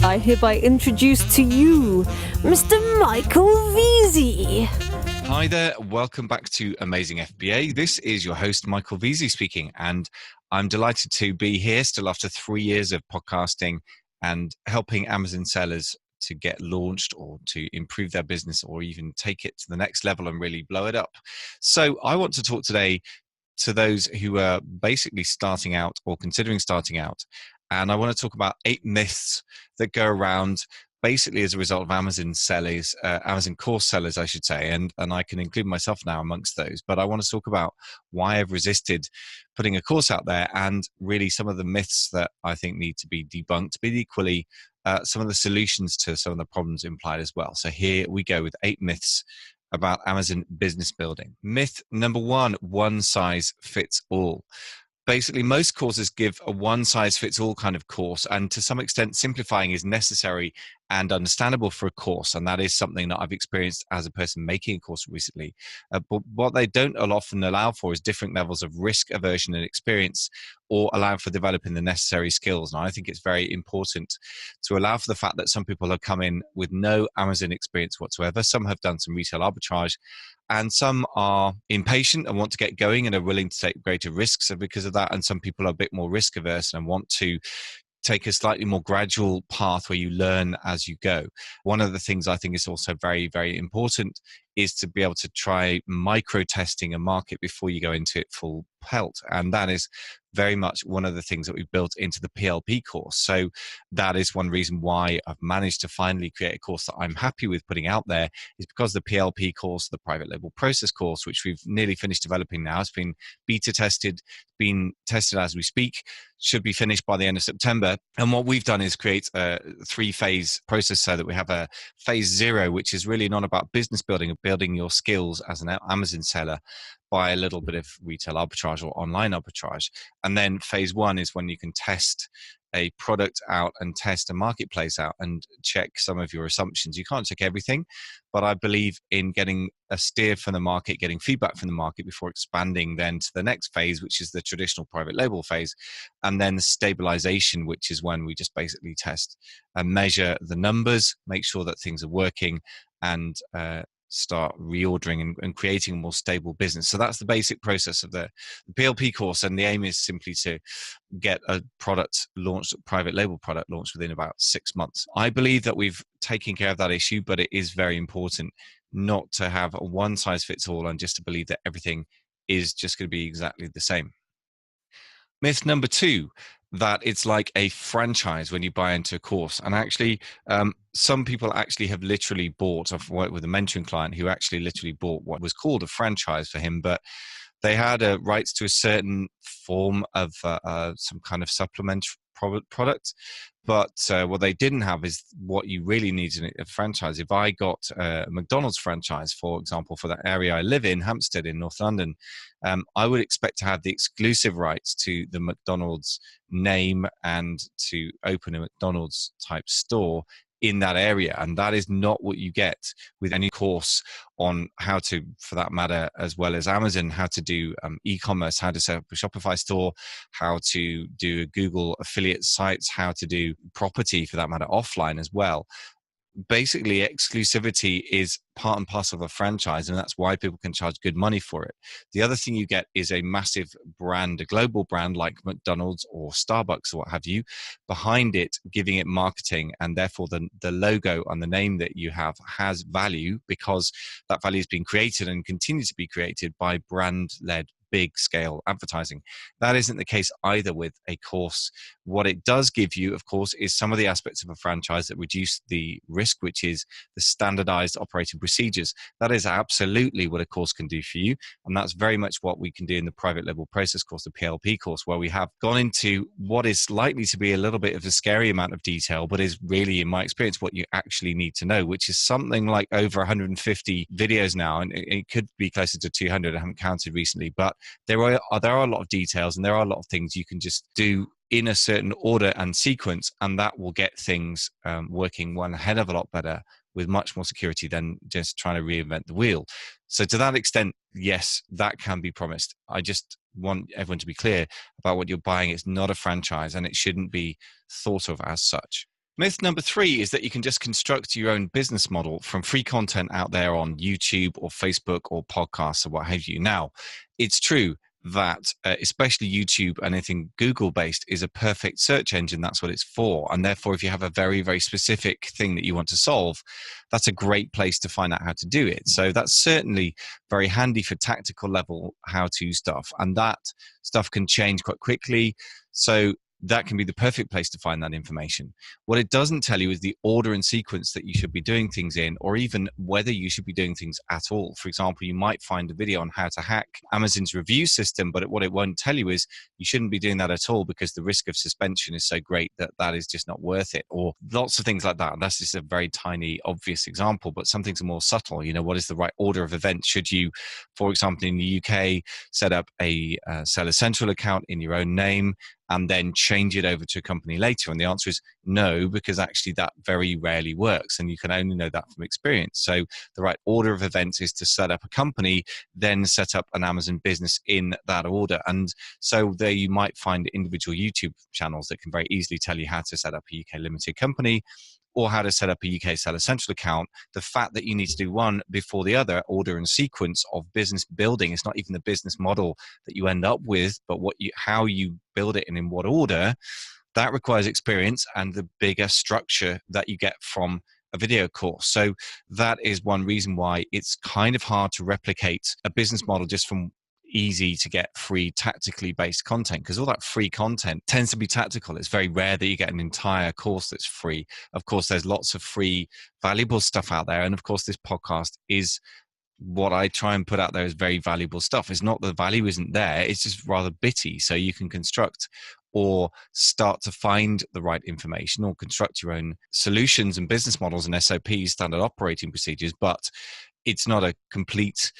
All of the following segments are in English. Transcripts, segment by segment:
I hereby introduce to you Mr. Michael Veazey. Hi there, welcome back to Amazing FBA. This is your host, Michael Veazey speaking, and I'm delighted to be here still after 3 years of podcasting and helping Amazon sellers to get launched or to improve their business or even take it to the next level and really blow it up. So I want to talk today to those who are basically starting out or considering starting out. And I want to talk about 8 myths that go around basically as a result of Amazon sellers, Amazon course sellers, I should say, and I can include myself now amongst those. But I want to talk about why I've resisted putting a course out there and really some of the myths that I think need to be debunked, but equally some of the solutions to some of the problems implied as well. So here we go with 8 myths about Amazon business building. Myth number 1, one size fits all. Basically, most courses give a one-size-fits-all kind of course, and to some extent, simplifying is necessary and understandable for a course, and that is something that I've experienced as a person making a course recently. But what they don't often allow for is different levels of risk aversion and experience, or allow for developing the necessary skills. And I think it's very important to allow for the fact that some people have come in with no Amazon experience whatsoever. Some have done some retail arbitrage, and some are impatient and want to get going and are willing to take greater risks because of that. And some people are a bit more risk averse and want to take a slightly more gradual path where you learn as you go. One of the things I think is also very, very important is to be able to try micro testing a market before you go into it full pelt. And that is very much one of the things that we've built into the PLP course. So that is one reason why I've managed to finally create a course that I'm happy with putting out there, is because the PLP course, the private label process course, which we've nearly finished developing now, it's been beta tested, been tested as we speak, should be finished by the end of September. And what we've done is create a 3-phase process so that we have a phase 0, which is really not about business building, building your skills as an Amazon seller by a little bit of retail arbitrage or online arbitrage. And then phase 1 is when you can test a product out and test a marketplace out and check some of your assumptions. You can't check everything, but I believe in getting a steer from the market, getting feedback from the market before expanding then to the next phase, which is the traditional private label phase, and then the stabilization, which is when we just basically test and measure the numbers, make sure that things are working, and start reordering and creating a more stable business. So that's the basic process of the PLP course, and the aim is simply to get a product launched, a private label product launched within about 6 months. I believe that we've taken care of that issue, but it is very important not to have a one size fits all and just to believe that everything is just going to be exactly the same. Myth number 2, that it's like a franchise when you buy into a course. And actually, some people actually have literally bought, I've worked with a mentoring client who actually literally bought what was called a franchise for him, but they had rights to a certain form of some kind of supplementary product. But what they didn't have is what you really need in a franchise. If I got a McDonald's franchise, for example, for the area I live in, Hampstead in North London, I would expect to have the exclusive rights to the McDonald's name and to open a McDonald's type store in that area. And that is not what you get with any course on how to, for that matter, as well as Amazon, how to do e-commerce, how to set up a Shopify store, how to do Google affiliate sites, how to do property, for that matter, offline as well. Basically, exclusivity is part and parcel of a franchise, and that's why people can charge good money for it. The other thing you get is a massive brand, a global brand like McDonald's or Starbucks or what have you, behind it, giving it marketing, and therefore the logo and the name that you have has value because that value is being created and continues to be created by brand-led big scale advertising. That isn't the case either with a course. What it does give you, of course, is some of the aspects of a franchise that reduce the risk, which is the standardized operating procedures. That is absolutely what a course can do for you. And that's very much what we can do in the private label process course, the PLP course, where we have gone into what is likely to be a little bit of a scary amount of detail, but is really, in my experience, what you actually need to know, which is something like over 150 videos now. And it could be closer to 200. I haven't counted recently, but there are a lot of details and there are a lot of things you can just do in a certain order and sequence, and that will get things working one hell of a lot better with much more security than just trying to reinvent the wheel. So to that extent, yes, that can be promised. I just want everyone to be clear about what you're buying. It's not a franchise and it shouldn't be thought of as such. Myth number 3 is that you can just construct your own business model from free content out there on YouTube or Facebook or podcasts or what have you. Now, it's true that especially YouTube and anything Google based is a perfect search engine. That's what it's for. And therefore, if you have a very, very specific thing that you want to solve, that's a great place to find out how to do it. So that's certainly very handy for tactical level how-to stuff. And that stuff can change quite quickly. So that can be the perfect place to find that information. What it doesn't tell you is the order and sequence that you should be doing things in, or even whether you should be doing things at all. For example, you might find a video on how to hack Amazon's review system, but what it won't tell you is you shouldn't be doing that at all because the risk of suspension is so great that that is just not worth it, or lots of things like that. And that's just a very tiny, obvious example, but some things are more subtle. You know, what is the right order of events? Should you, for example, in the UK, set up a Seller Central account in your own name and then change it over to a company later? And the answer is no, because actually that very rarely works. And you can only know that from experience. So the right order of events is to set up a company, then set up an Amazon business in that order. And so there you might find individual YouTube channels that can very easily tell you how to set up a UK limited company or how to set up a UK Seller Central account. The fact that you need to do one before the other, order and sequence of business building, it's not even the business model that you end up with, but how you build it and in what order, that requires experience and the bigger structure that you get from a video course. So that is one reason why it's kind of hard to replicate a business model just from easy to get free tactically based content, because all that free content tends to be tactical. It's very rare that you get an entire course that's free. Of course, there's lots of free valuable stuff out there. And of course, this podcast is what I try and put out there is very valuable stuff. It's not the value isn't there, it's just rather bitty. So you can construct or start to find the right information or construct your own solutions and business models and SOPs, standard operating procedures, but it's not a complete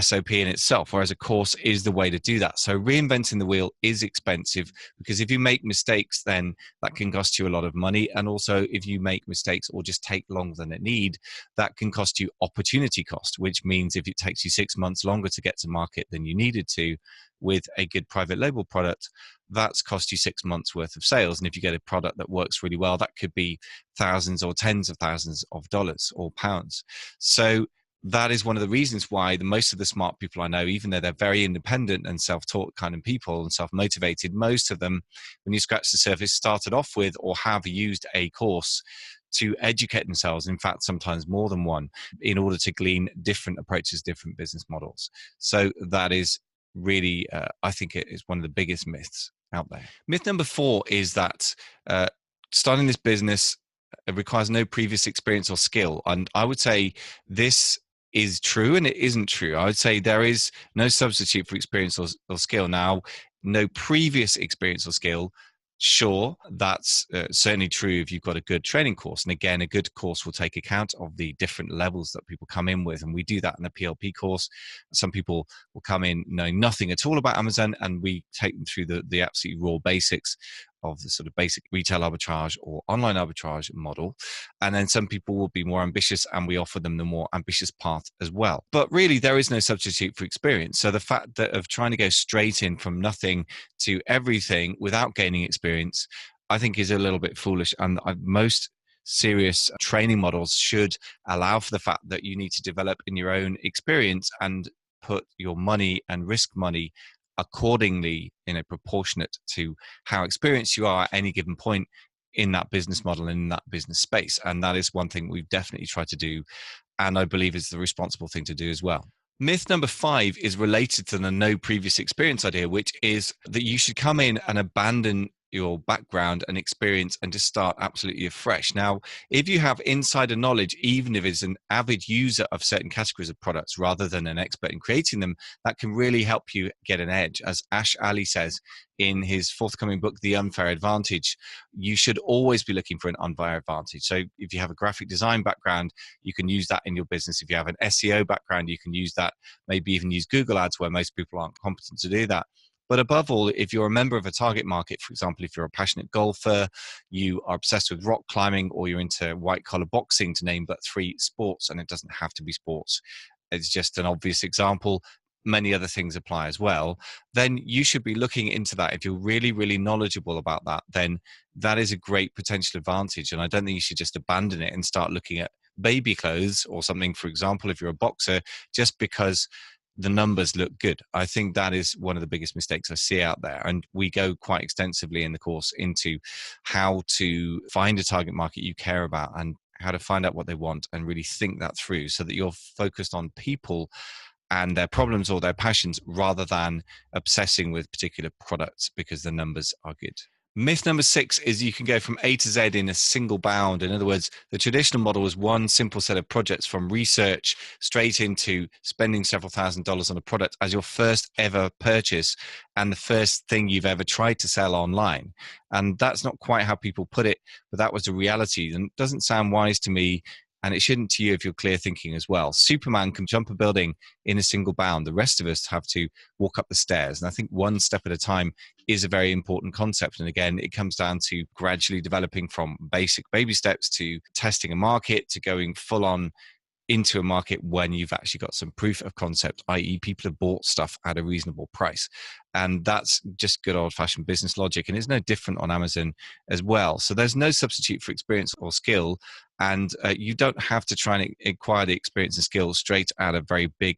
SOP in itself, whereas a course is the way to do that. So reinventing the wheel is expensive, because if you make mistakes, then that can cost you a lot of money. And also if you make mistakes or just take longer than it need, that can cost you opportunity cost, which means if it takes you 6 months longer to get to market than you needed to with a good private label product, that's cost you 6 months worth of sales. And if you get a product that works really well, that could be thousands or tens of thousands of dollars or pounds. So that is one of the reasons why most of the smart people I know, even though they're very independent and self-taught kind of people and self-motivated, most of them, when you scratch the surface, started off with or have used a course to educate themselves, in fact, sometimes more than one, in order to glean different approaches, different business models. So that is really, I think it is one of the biggest myths out there. Myth number 4 is that starting this business requires no previous experience or skill. And I would say this is true and it isn't true. I would say there is no substitute for experience or skill. Now, no previous experience or skill, sure, that's certainly true if you've got a good training course. And again, a good course will take account of the different levels that people come in with. And we do that in the PLP course. Some people will come in knowing nothing at all about Amazon, and we take them through the absolutely raw basics of the sort of basic retail arbitrage or online arbitrage model. And then some people will be more ambitious, and we offer them the more ambitious path as well. But really, there is no substitute for experience. So the fact that of trying to go straight in from nothing to everything without gaining experience, I think is a little bit foolish. And most serious training models should allow for the fact that you need to develop in your own experience and put your money and risk money accordingly, proportionate to how experienced you are at any given point in that business model and in that business space. And that is one thing we've definitely tried to do, and I believe is the responsible thing to do as well. Myth number 5 is related to the no previous experience idea, which is that you should come in and abandon your background and experience and just start absolutely afresh. Now, if you have insider knowledge, even if it's an avid user of certain categories of products rather than an expert in creating them, that can really help you get an edge. As Ash Ali says in his forthcoming book, The Unfair Advantage, you should always be looking for an unfair advantage. So if you have a graphic design background, you can use that in your business. If you have an SEO background, you can use that, maybe even use Google Ads, where most people aren't competent to do that. But above all, if you're a member of a target market, for example, if you're a passionate golfer, you are obsessed with rock climbing, or you're into white collar boxing, to name but 3 sports, and it doesn't have to be sports. It's just an obvious example. many other things apply as well, then you should be looking into that. If you're really, really knowledgeable about that, then that is a great potential advantage. And I don't think you should just abandon it and start looking at baby clothes or something, for example, if you're a boxer, just because the numbers look good. I think that is one of the biggest mistakes I see out there. And we go quite extensively in the course into how to find a target market you care about and how to find out what they want and really think that through so that you're focused on people and their problems or their passions rather than obsessing with particular products because the numbers are good. Myth number 6 is you can go from A to Z in a single bound. In other words, the traditional model was one simple set of projects from research straight into spending several $1,000s on a product as your first ever purchase and the first thing you've ever tried to sell online. And that's not quite how people put it, but that was the reality. And it doesn't sound wise to me. And it shouldn't to you if you're clear thinking as well. Superman can jump a building in a single bound. The rest of us have to walk up the stairs. And I think one step at a time is a very important concept. And again, it comes down to gradually developing from basic baby steps to testing a market to going full on into a market when you've actually got some proof of concept, i.e. people have bought stuff at a reasonable price. And that's just good old-fashioned business logic. And it's no different on Amazon as well. So there's no substitute for experience or skill. And you don't have to try and acquire the experience and skills straight at a very big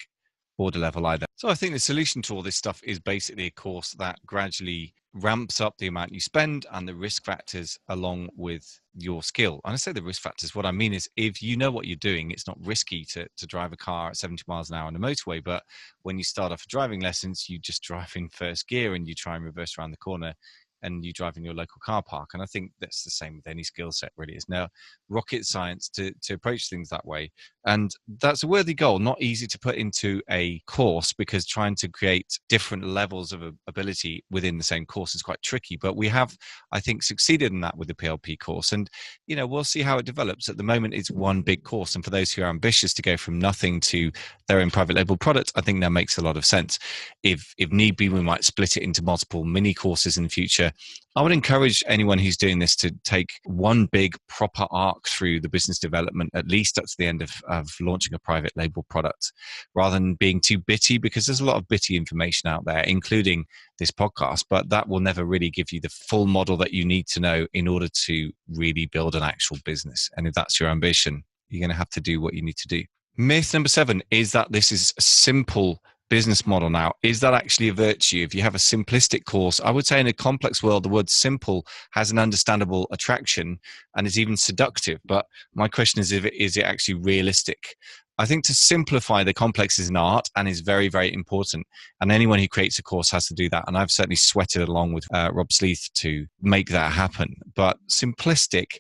order level either. So I think the solution to all this stuff is basically a course that gradually ramps up the amount you spend and the risk factors along with your skill. And I say the risk factors, what I mean is if you know what you're doing, it's not risky to drive a car at 70 miles an hour on a motorway. But when you start off driving lessons, you just drive in first gear and you try and reverse around the corner and you drive in your local car park. And I think that's the same with any skill set, really. It's now rocket science to approach things that way. And that's a worthy goal, not easy to put into a course because trying to create different levels of ability within the same course is quite tricky. But we have, I think, succeeded in that with the PLP course. And, we'll see how it develops. At the moment, it's one big course. And for those who are ambitious to go from nothing to their own private label product, I think that makes a lot of sense. If need be, we might split it into multiple mini courses in the future. I would encourage anyone who's doing this to take one big proper arc through the business development, at least up to the end of launching a private label product, rather than being too bitty, because there's a lot of bitty information out there, including this podcast, but that will never really give you the full model that you need to know in order to really build an actual business. And if that's your ambition, you're going to have to do what you need to do. Myth number 7 is that this is a simple business model now. Is that actually a virtue? If you have a simplistic course, I would say in a complex world, the word simple has an understandable attraction and is even seductive. But my question is, is it actually realistic? I think to simplify the complex is an art and is very, very important. And anyone who creates a course has to do that. And I've certainly sweated along with Rob Sleeth to make that happen. But simplistic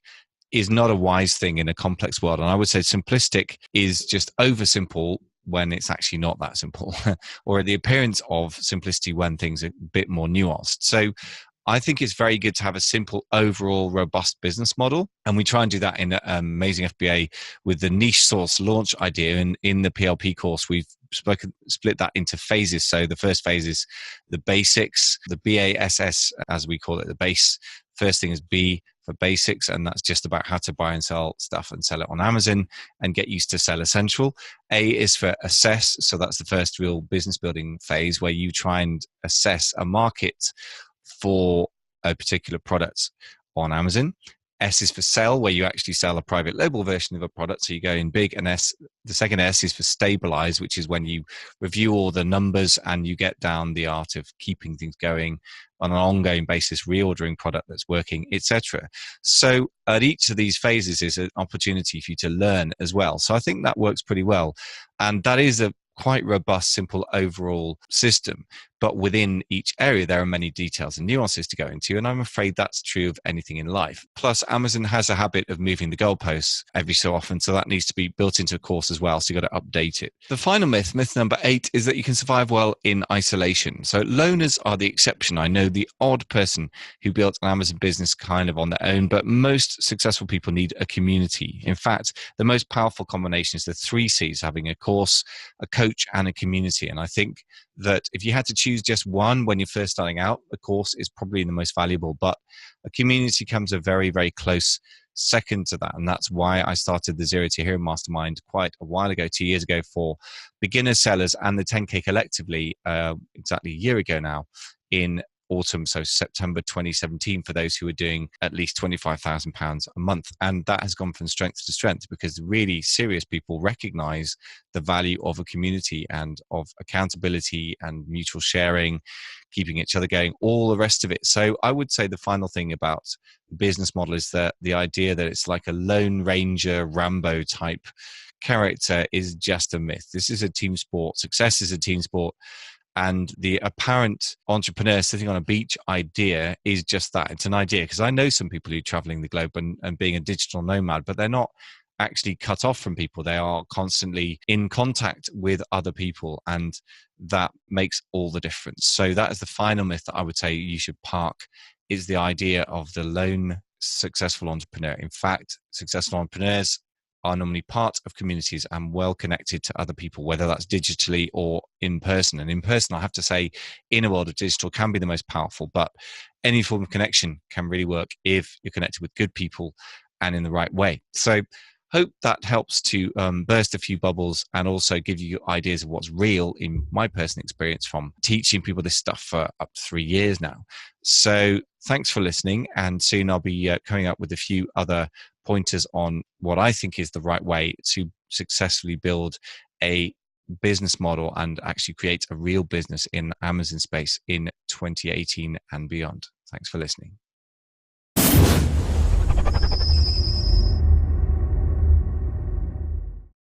is not a wise thing in a complex world. And I would say simplistic is just oversimple when it's actually not that simple, or the appearance of simplicity when things are a bit more nuanced. So I think it's very good to have a simple, overall, robust business model. And we try and do that in Amazing FBA with the niche source launch idea. And in the PLP course, we've split that into phases. So the first phase is the basics, the BASS, as we call it, the base. First thing is B for basics, and that's just about how to buy and sell stuff and sell it on Amazon and get used to Seller Central. A is for assess. So that's the first real business building phase where you try and assess a market for a particular product on Amazon. S is for sell, where you actually sell a private label version of a product. So you go in big. And S, the second S is for stabilize, which is when you review all the numbers and you get down the art of keeping things going on an ongoing basis, reordering product that's working, etc. So at each of these phases is an opportunity for you to learn as well. So I think that works pretty well. And that is a quite robust, simple overall system. But within each area, there are many details and nuances to go into. And I'm afraid that's true of anything in life. Plus, Amazon has a habit of moving the goalposts every so often. So that needs to be built into a course as well. So you've got to update it. The final myth, myth number 8, is that you can survive well in isolation. So loners are the exception. I know the odd person who built an Amazon business kind of on their own, but most successful people need a community. In fact, the most powerful combination is the 3 C's, having a course, a coach, and a community. And I think that if you had to choose just one when you're first starting out, a course is probably the most valuable, but a community comes a very, very close second to that. And that's why I started the Zero to Hero Mastermind quite a while ago, 2 years ago, for beginners, sellers, and the 10K collectively, exactly a year ago now, in autumn, so September 2017, for those who are doing at least £25,000 a month. And that has gone from strength to strength because really serious people recognize the value of a community and of accountability and mutual sharing, keeping each other going, all the rest of it. So I would say the final thing about the business model is that the idea that it's like a Lone Ranger, Rambo type character is just a myth. This is a team sport. Success is a team sport. And the apparent entrepreneur sitting on a beach idea is just that. It's an idea. Because I know some people who are traveling the globe and being a digital nomad, but they're not actually cut off from people. They are constantly in contact with other people. And that makes all the difference. So that is the final myth that I would say you should park, is the idea of the lone successful entrepreneur. In fact, successful entrepreneurs are normally part of communities and well connected to other people, whether that's digitally or in person. And in person, I have to say, in a world of digital, can be the most powerful, but any form of connection can really work if you're connected with good people and in the right way. So hope that helps to burst a few bubbles and also give you ideas of what's real in my personal experience from teaching people this stuff for up to 3 years now. So thanks for listening. And soon I'll be coming up with a few other pointers on what I think is the right way to successfully build a business model and actually create a real business in Amazon space in 2018 and beyond. Thanks for listening.